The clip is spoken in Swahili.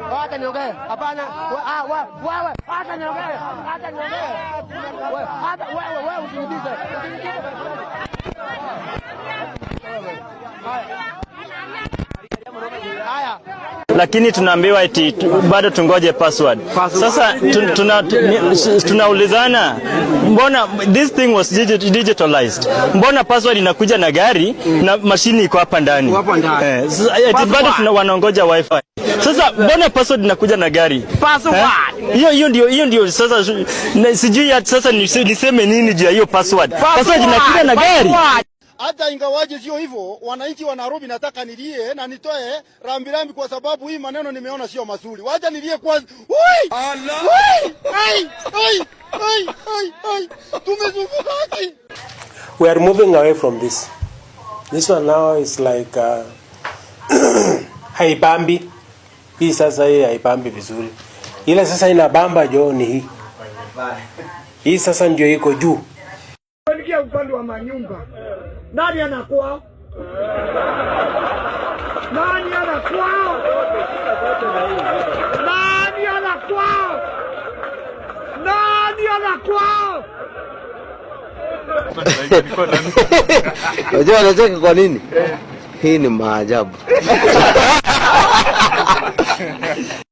Acha niongee. Hapana. Wewe acha niongee. Acha niongee. Wewe usinibize. Haya. Lakini tunaambiwa eti bado tungoje password. Sasa tunaulizana, mbona this thing was digitalized? Mbona password inakuja na gari na mashini iko hapa ndani? Eti bado wanaongoja wifi. Sasa mbona password inakuja na gari? Password. Hiyo ndio sasa sijui sasa niseme nini juu ya hiyo password. Password inakuja na gari. Hata ingawaje sio hivyo, wananchi wa Nairobi nataka nilie na nitoe rambirambi kwa sababu hii maneno nimeona sio mazuri. Wacha nilie kwanza. Allah! Tumezunguka. We are moving away from this. This one now is like haibambi. Hii sasa hii haibambi vizuri. Ile sasa inabamba jo ni hii. Hii sasa ndio iko juu. Kuelekea upande wa manyumba. Nani anakuwa? Nani anakuwa? Nani anakuwa? Nani anakuwa? Unajua anacheka kwa nini? Hii ni maajabu.